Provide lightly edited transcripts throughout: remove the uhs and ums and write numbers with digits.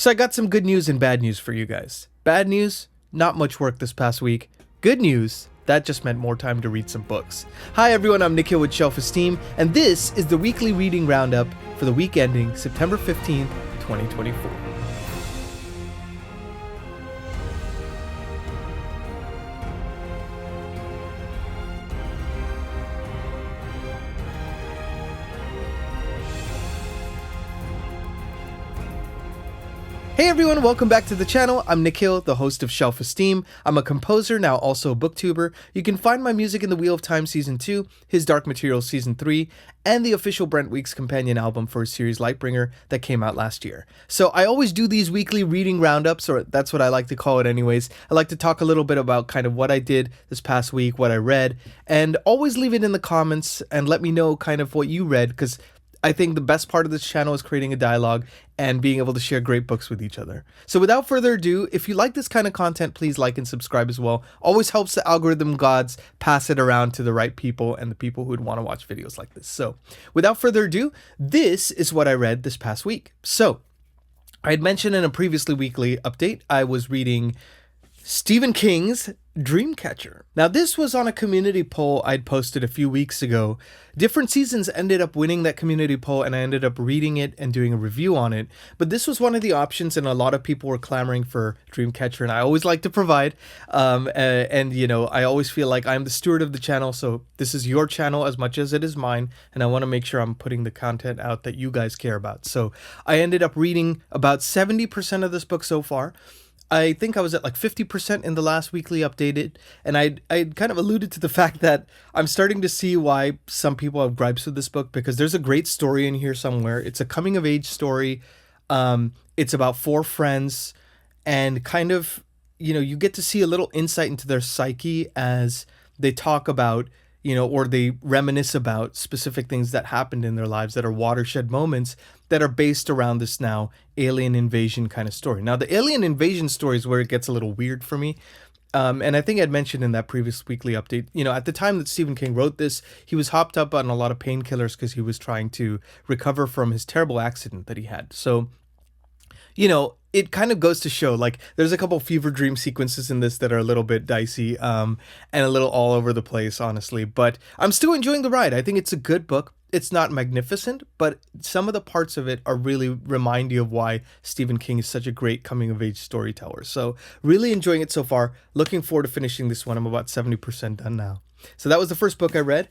So I got some good news and bad news for you guys. Bad news, not much work this past week. Good news, that just meant more time to read some books. Hi everyone, I'm Nikhil with Shelf-Esteem, and this is the weekly reading roundup for the week ending September 15th, 2024. Hey everyone, welcome back to the channel. I'm Nikhil, the host of Shelf-Esteem. I'm a composer, now also a booktuber. You can find my music in the Wheel of Time Season 2, His Dark Materials Season 3, and the official Brent Weeks companion album for his series Lightbringer that came out last year. So I always do these weekly reading roundups, or that's what I like to call it anyways. I like to talk a little bit about kind of what I did this past week, what I read, and always leave it in the comments and let me know kind of what you read, because I think the best part of this channel is creating a dialogue and being able to share great books with each other. So without further ado, if you like this kind of content, please like and subscribe as well. Always helps the algorithm gods pass it around to the right people and the people who would want to watch videos like this. So without further ado, this is what I read this past week. So I had mentioned in a previously weekly update, I was reading Stephen King's Dreamcatcher. Now this was on a community poll I'd posted a few weeks ago. Different seasons ended up winning that community poll and I ended up reading it and doing a review on it. But this was one of the options and a lot of people were clamoring for Dreamcatcher and I always like to provide. And you know, I always feel like I'm the steward of the channel, so this is your channel as much as it is mine and I want to make sure I'm putting the content out that you guys care about. So I ended up reading about 70% of this book so far. I think I was at like 50% in the last weekly updated, and I'd kind of alluded to the fact that I'm starting to see why some people have gripes with this book, because there's a great story in here somewhere. It's a coming of age story. It's about four friends, and kind of, you know, you get to see a little insight into their psyche as they talk about, you know, or they reminisce about specific things that happened in their lives that are watershed moments that are based around this now alien invasion kind of story. Now, the alien invasion story is where it gets a little weird for me. And I think I'd mentioned in that previous weekly update, you know, at the time that Stephen King wrote this, he was hopped up on a lot of painkillers because he was trying to recover from his terrible accident that he had. So, you know, it kind of goes to show, like, there's a couple fever dream sequences in this that are a little bit dicey and a little all over the place, honestly. But I'm still enjoying the ride. I think it's a good book. It's not magnificent, but some of the parts of it are really remind you of why Stephen King is such a great coming-of-age storyteller. So really enjoying it so far. Looking forward to finishing this one. I'm about 70% done now. So that was the first book I read.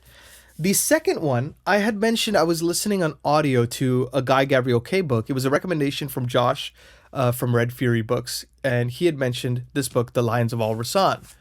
The second one, I had mentioned I was listening on audio to a Guy Gavriel Kay book. It was a recommendation from Josh from Red Fury Books, and he had mentioned this book, The Lions of al-Rassan.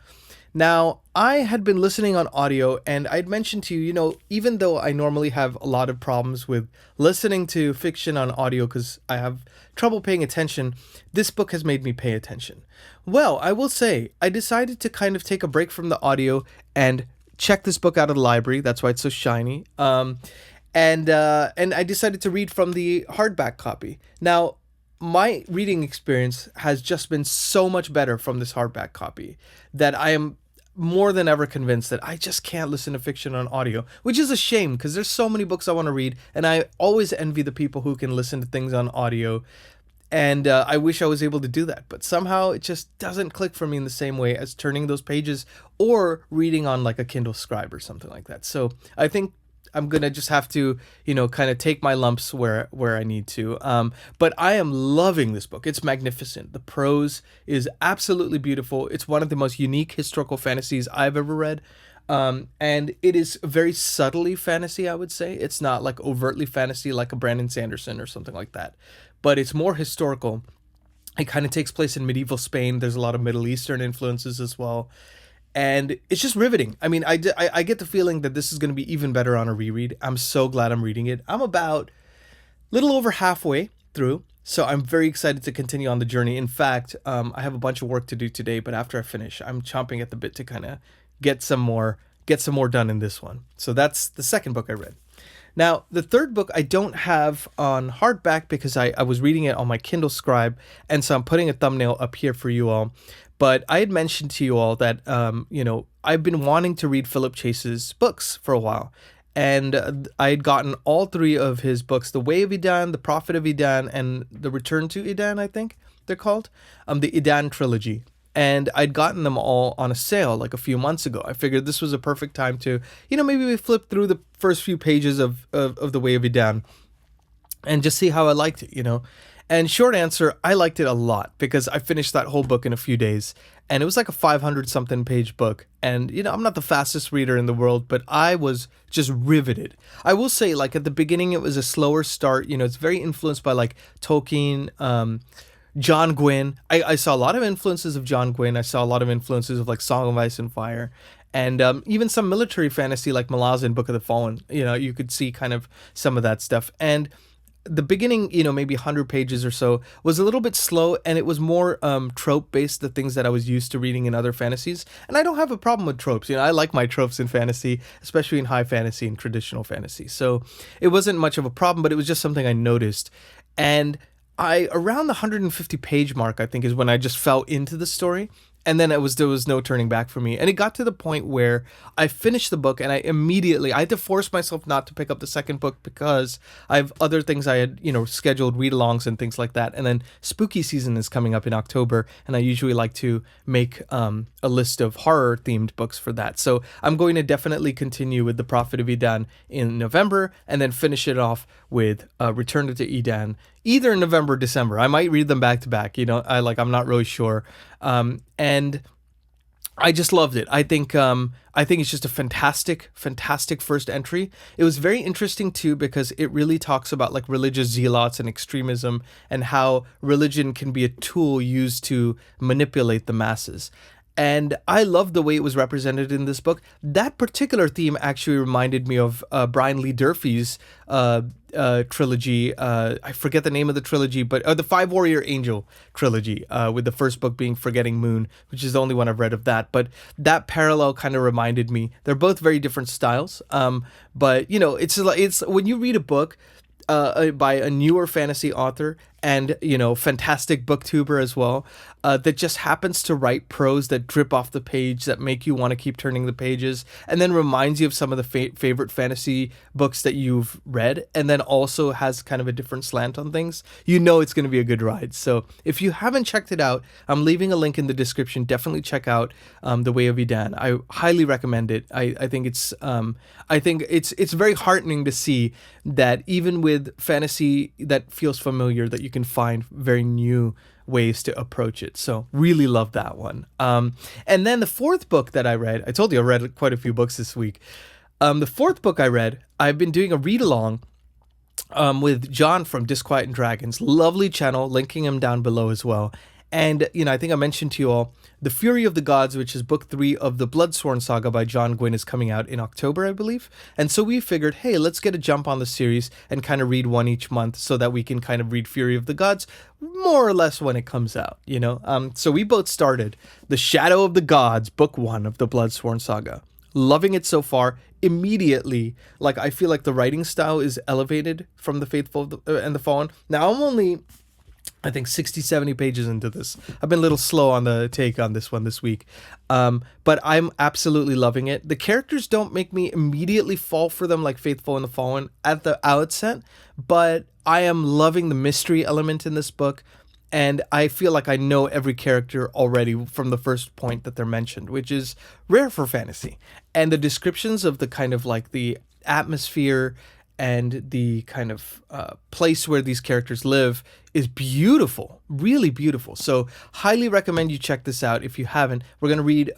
Now, I had been listening on audio, and I'd mentioned to you, you know, even though I normally have a lot of problems with listening to fiction on audio because I have trouble paying attention, this book has made me pay attention. Well, I will say, I decided to kind of take a break from the audio and check this book out of the library. That's why it's so shiny. And I decided to read from the hardback copy. Now, my reading experience has just been so much better from this hardback copy that I am more than ever convinced that I just can't listen to fiction on audio, which is a shame because there's so many books I want to read, and I always envy the people who can listen to things on audio, and I wish I was able to do that, but somehow it just doesn't click for me in the same way as turning those pages or reading on like a Kindle Scribe or something like that. So I think I'm gonna just have to, you know, kind of take my lumps where I need to. But I am loving this book. It's magnificent. The prose is absolutely beautiful. It's one of the most unique historical fantasies I've ever read. And it is very subtly fantasy, I would say. It's not like overtly fantasy like a Brandon Sanderson or something like that. But it's more historical. It kind of takes place in medieval Spain. There's a lot of Middle Eastern influences as well. And it's just riveting. I mean, I get the feeling that this is going to be even better on a reread. I'm so glad I'm reading it. I'm about a little over halfway through, so I'm very excited to continue on the journey. In fact, I have a bunch of work to do today, but after I finish, I'm chomping at the bit to kind of get some more done in this one. So that's the second book I read. Now, the third book I don't have on hardback because I was reading it on my Kindle Scribe, and so I'm putting a thumbnail up here for you all. But I had mentioned to you all that, you know, I've been wanting to read Philip Chase's books for a while. and I had gotten all three of his books: The Way of Edan, The Prophet of Edan, and The Return to Edan, I think they're called, the Edan trilogy. And I'd gotten them all on a sale like a few months ago. I figured this was a perfect time to, maybe we flip through the first few pages of The Way of Edan and just see how I liked it. And short answer, I liked it a lot because I finished that whole book in a few days. And it was like a 500 something page book. And, I'm not the fastest reader in the world, but I was just riveted. I will say, like, at the beginning, it was a slower start. It's very influenced by like Tolkien, John Gwynne. I saw a lot of influences of John Gwynne. I saw a lot of influences of like Song of Ice and Fire. And even some military fantasy like Malazan, Book of the Fallen. You could see kind of some of that stuff. And the beginning, maybe 100 pages or so, was a little bit slow, and it was more trope-based, the things that I was used to reading in other fantasies. And I don't have a problem with tropes. I like my tropes in fantasy, especially in high fantasy and traditional fantasy. So it wasn't much of a problem, but it was just something I noticed. And around the 150-page mark, I think, is when I just fell into the story. And then there was no turning back for me. And it got to the point where I finished the book and I had to force myself not to pick up the second book because I have other things I had, scheduled read-alongs and things like that. And then spooky season is coming up in October, and I usually like to make a list of horror-themed books for that. So I'm going to definitely continue with The Prophet of Edan in November and then finish it off with Return to Edan, either in November or December. I might read them back to back. I'm not really sure. And I just loved it. I think it's just a fantastic first entry. It was very interesting too because it really talks about like religious zealots and extremism and how religion can be a tool used to manipulate the masses. And I love the way it was represented in this book. That particular theme actually reminded me of Brian Lee Durfee's trilogy. I forget the name of the trilogy, but the Five Warrior Angel trilogy, with the first book being Forgetting Moon, which is the only one I've read of that. But that parallel kind of reminded me. They're both very different styles. But it's when you read a book by a newer fantasy author and, fantastic booktuber as well, that just happens to write prose that drip off the page, that make you want to keep turning the pages, and then reminds you of some of the favorite fantasy books that you've read, and then also has kind of a different slant on things. It's going to be a good ride. So if you haven't checked it out, I'm leaving a link in the description. Definitely check out The Way of Edan. I highly recommend it. I think it's very heartening to see that even with fantasy that feels familiar, that you can find very new ways to approach it. So really love that one. And then the fourth book that I read, I told you I read quite a few books this week. The fourth book I read, I've been doing a read along with John from Disquiet and Dragons. Lovely channel, linking him down below as well. And, I think I mentioned to you all, The Fury of the Gods, which is book 3 of the Bloodsworn saga by John Gwynne, is coming out in October, I believe. And so we figured, hey, let's get a jump on the series and kind of read one each month so that we can kind of read Fury of the Gods more or less when it comes out, So we both started The Shadow of the Gods, book 1 of the Bloodsworn saga. Loving it so far. Immediately, like, I feel like the writing style is elevated from The Faithful and the Fallen. Now, I'm only, I think, 60, 70 pages into this. I've been a little slow on the take on this one this week. But I'm absolutely loving it. The characters don't make me immediately fall for them like Faithful and the Fallen at the outset, but I am loving the mystery element in this book. And I feel like I know every character already from the first point that they're mentioned, which is rare for fantasy. And the descriptions of the kind of like the atmosphere and the kind of place where these characters live is beautiful, really beautiful. So highly recommend you check this out if you haven't. We're going to read,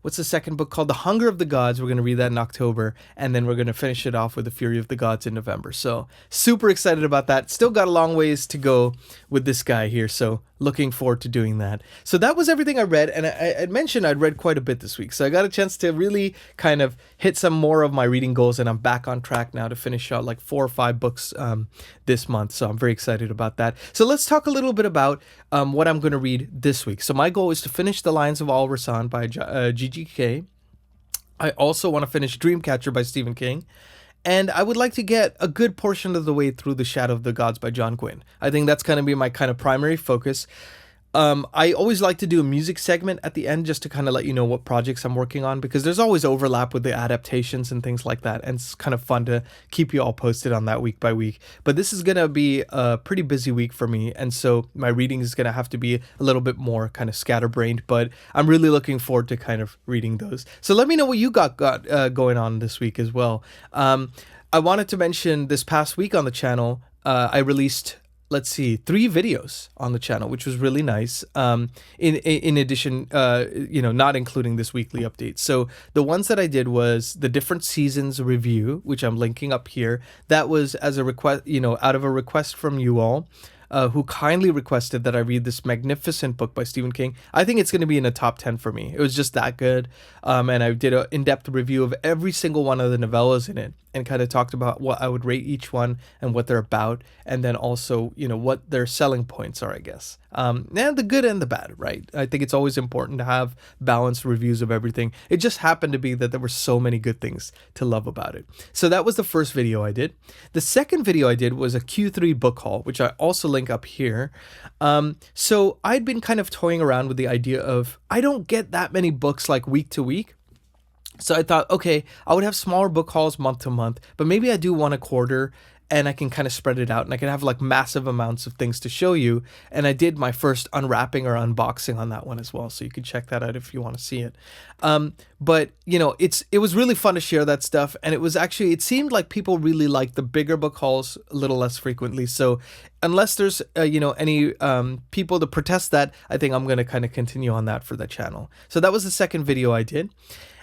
what's the second book called? The Hunger of the Gods. We're going to read that in October, and then we're going to finish it off with The Fury of the Gods in November. So super excited about that. Still got a long ways to go with this guy here, so looking forward to doing that. So that was everything I read, and I mentioned I'd read quite a bit this week, so I got a chance to really kind of hit some more of my reading goals, and I'm back on track now to finish out like 4 or 5 books this month, so I'm very excited about that. So let's talk a little bit about what I'm going to read this week. So my goal is to finish The Lions of al-rassan by GGK. I also want to finish Dreamcatcher by Stephen King. And I would like to get a good portion of the way through The Shadow of the Gods by John Gwynne. I think that's going to be my kind of primary focus. I always like to do a music segment at the end just to kind of let you know what projects I'm working on, because there's always overlap with the adaptations and things like that. And it's kind of fun to keep you all posted on that week by week. But this is going to be a pretty busy week for me. And so my reading is going to have to be a little bit more kind of scatterbrained, but I'm really looking forward to kind of reading those. So let me know what you got going on this week as well. I wanted to mention this past week on the channel, I released, let's see, 3 videos on the channel, which was really nice. In addition, not including this weekly update. So the ones that I did was the different seasons review, which I'm linking up here. That was as a request, out of a request from you all. Who kindly requested that I read this magnificent book by Stephen King. I think it's going to be in the top 10 for me. It was just that good. And I did an in-depth review of every single one of the novellas in it and kind of talked about what I would rate each one and what they're about. And then also, what their selling points are, I guess. And the good and the bad, right? I think it's always important to have balanced reviews of everything. It just happened to be that there were so many good things to love about it. So that was the first video I did. The second video I did was a Q3 book haul, which I also link up here. So I'd been kind of toying around with the idea of, I don't get that many books like week to week. So I thought, okay, I would have smaller book hauls month to month, but maybe I do one a quarter and I can kind of spread it out and I can have like massive amounts of things to show you. And I did my first unwrapping or unboxing on that one as well. So you can check that out if you want to see it. But it was really fun to share that stuff. And it seemed like people really like the bigger book hauls a little less frequently. So unless there's, any people to protest that, I think I'm going to kind of continue on that for the channel. So that was the second video I did.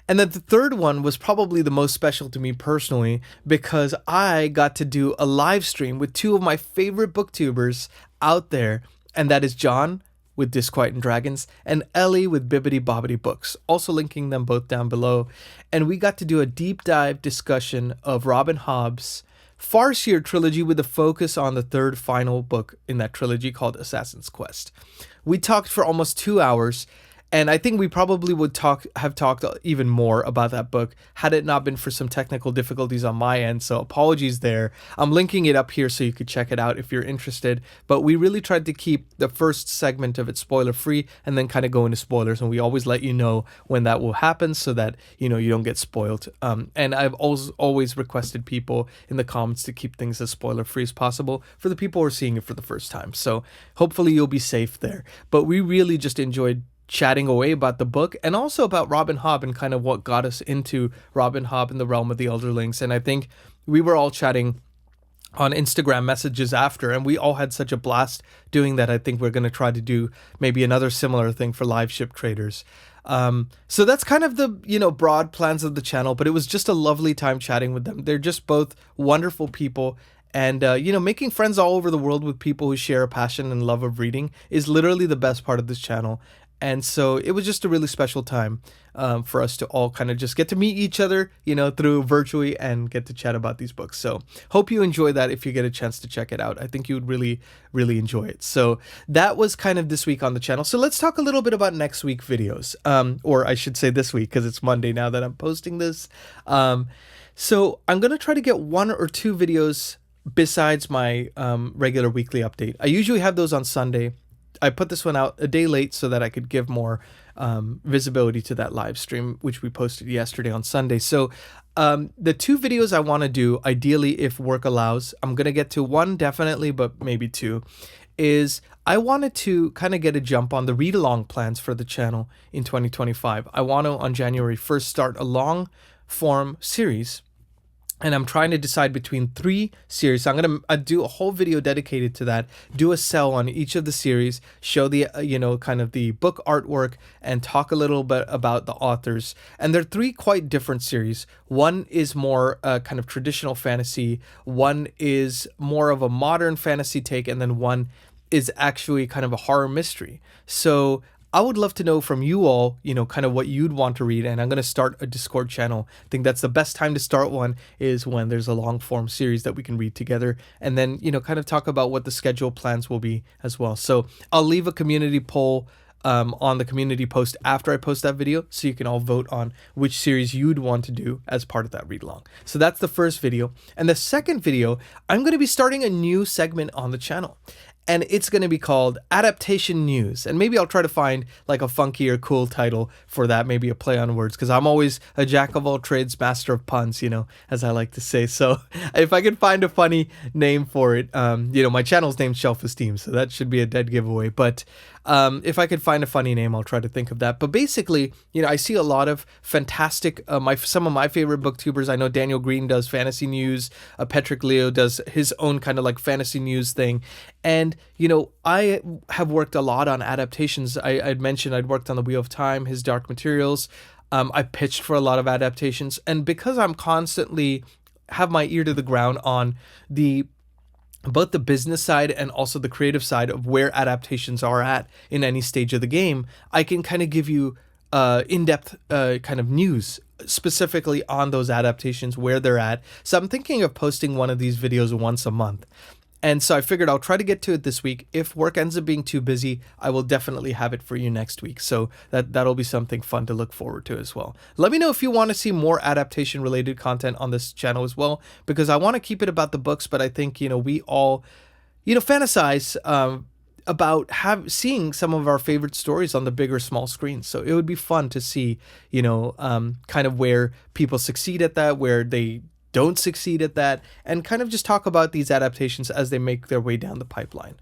And then the third one was probably the most special to me personally, because I got to do a live stream with 2 of my favorite booktubers out there, and that is John with Disquiet and Dragons and Ellie with Bibbidi Bobbidi Books, also linking them both down below. And we got to do a deep dive discussion of Robin Hobb's Farseer trilogy with a focus on the third final book in that trilogy called Assassin's Quest. We talked for almost 2 hours. And I think we probably would have talked even more about that book had it not been for some technical difficulties on my end. So apologies there. I'm linking it up here so you could check it out if you're interested. But we really tried to keep the first segment of it spoiler free and then kind of go into spoilers. And we always let you know when that will happen so that, you don't get spoiled. And I've always requested people in the comments to keep things as spoiler free as possible for the people who are seeing it for the first time. So hopefully you'll be safe there. But we really just enjoyed chatting away about the book and also about Robin Hobb and kind of what got us into Robin Hobb in the Realm of the Elderlings. And I think we were all chatting on Instagram messages after, and we all had such a blast doing that. I think we're going to try to do maybe another similar thing for live ship traders. So that's kind of the, broad plans of the channel, but it was just a lovely time chatting with them. They're just both wonderful people. And, making friends all over the world with people who share a passion and love of reading is literally the best part of this channel. And so it was just a really special time for us to all kind of just get to meet each other, through virtually and get to chat about these books. So hope you enjoy that if you get a chance to check it out. I think you would really, really enjoy it. So that was kind of this week on the channel. So let's talk a little bit about next week videos, or I should say this week because it's Monday now that I'm posting this. So I'm going to try to get 1 or 2 videos besides my regular weekly update. I usually have those on Sunday. I put this one out a day late so that I could give more visibility to that live stream, which we posted yesterday on Sunday. So the 2 videos I want to do, ideally if work allows, I'm going to get to 1 definitely, but maybe 2, is I wanted to kind of get a jump on the read-along plans for the channel in 2025. I want to, on January 1st, start a long-form series. And I'm trying to decide between 3 series. So I'm going to do a whole video dedicated to that, do a sell on each of the series, show the, kind of the book artwork and talk a little bit about the authors. And they're 3 quite different series. One is more kind of traditional fantasy. One is more of a modern fantasy take. And then one is actually kind of a horror mystery. So I would love to know from you all, kind of what you'd want to read. And I'm going to start a Discord channel. I think that's the best time to start one is when there's a long form series that we can read together. And then, kind of talk about what the schedule plans will be as well. So I'll leave a community poll on the community post after I post that video, so you can all vote on which series you'd want to do as part of that read along. So that's the first video. And the second video, I'm going to be starting a new segment on the channel. and it's going to be called Adaptation News. And maybe I'll try to find like a funky or cool title for that, maybe a play on words, because I'm always a jack of all trades, master of puns, as I like to say. So if I can find a funny name for it, my channel's named Shelf-Esteem, so that should be a dead giveaway. But if I could find a funny name, I'll try to think of that. But basically, I see a lot of fantastic, some of my favorite booktubers. I know Daniel Green does fantasy news. Patrick Leo does his own kind of like fantasy news thing. And, I have worked a lot on adaptations. I'd mentioned I'd worked on The Wheel of Time, his Dark Materials. I pitched for a lot of adaptations. And because I'm constantly have my ear to the ground on both the business side and also the creative side of where adaptations are at in any stage of the game, I can kind of give you in-depth kind of news specifically on those adaptations, where they're at. So I'm thinking of posting one of these videos once a month. And so I figured I'll try to get to it this week. If work ends up being too busy, I will definitely have it for you next week. So that'll be something fun to look forward to as well. Let me know if you want to see more adaptation related content on this channel as well, because I want to keep it about the books, but I think, we all, fantasize about seeing some of our favorite stories on the big or small screens. So it would be fun to see, kind of where people succeed at that, where they don't succeed at that, and kind of just talk about these adaptations as they make their way down the pipeline.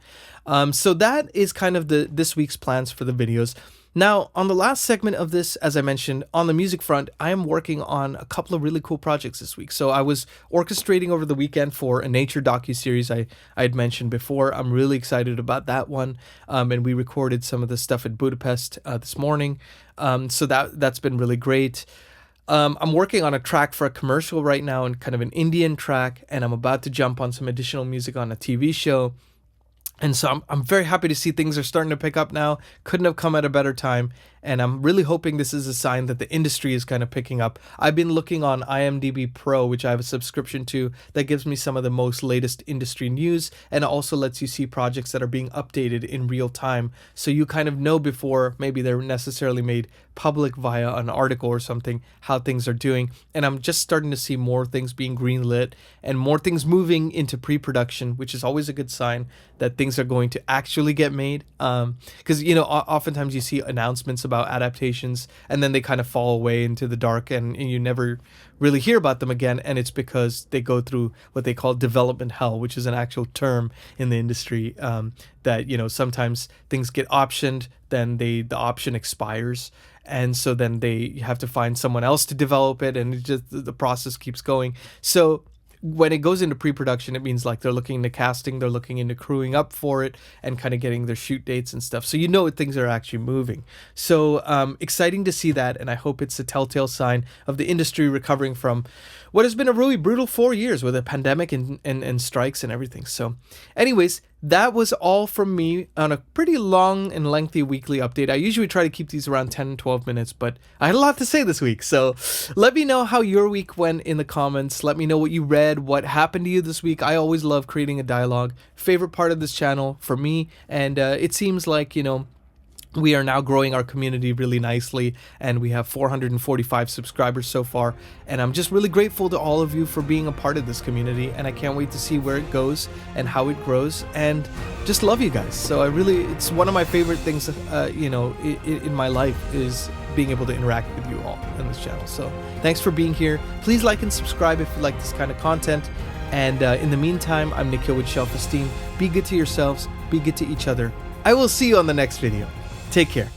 So that is kind of this week's plans for the videos. Now, on the last segment of this, as I mentioned, on the music front, I am working on a couple of really cool projects this week. So I was orchestrating over the weekend for a nature docuseries I had mentioned before. I'm really excited about that one. And we recorded some of the stuff at Budapest this morning. So that's been really great. I'm working on a track for a commercial right now, and kind of an Indian track, and I'm about to jump on some additional music on a TV show. And so I'm very happy to see things are starting to pick up now. Couldn't have come at a better time. And I'm really hoping this is a sign that the industry is kind of picking up. I've been looking on IMDb Pro, which I have a subscription to, that gives me some of the most latest industry news, and also lets you see projects that are being updated in real time. So you kind of know before maybe they're necessarily made public via an article or something, how things are doing. And I'm just starting to see more things being greenlit and more things moving into pre-production, which is always a good sign that things are going to actually get made. Because, oftentimes you see announcements about adaptations and then they kind of fall away into the dark, and you never really hear about them again. And it's because they go through what they call development hell, which is an actual term in the industry, that, sometimes things get optioned, then the option expires. And so then they have to find someone else to develop it, and the process keeps going. So when it goes into pre-production, it means like they're looking into casting, they're looking into crewing up for it, and kind of getting their shoot dates and stuff. So things are actually moving. So exciting to see that, and I hope it's a telltale sign of the industry recovering from what has been a really brutal 4 years with a pandemic and strikes and everything. So anyways, that was all from me on a pretty long and lengthy weekly update. I usually try to keep these around 10, 12 minutes, but I had a lot to say this week. So let me know how your week went in the comments. Let me know what you read, what happened to you this week. I always love creating a dialogue. Favorite part of this channel for me. And it seems like, we are now growing our community really nicely, and we have 445 subscribers so far, and I'm just really grateful to all of you for being a part of this community, and I can't wait to see where it goes and how it grows, and just love you guys. So it's one of my favorite things in my life is being able to interact with you all in this channel. So thanks for being here. Please like and subscribe if you like this kind of content, and in the meantime, I'm Nikhil with Shelf-Esteem. Be good to yourselves, be good to each other. I will see you on the next video. Take care.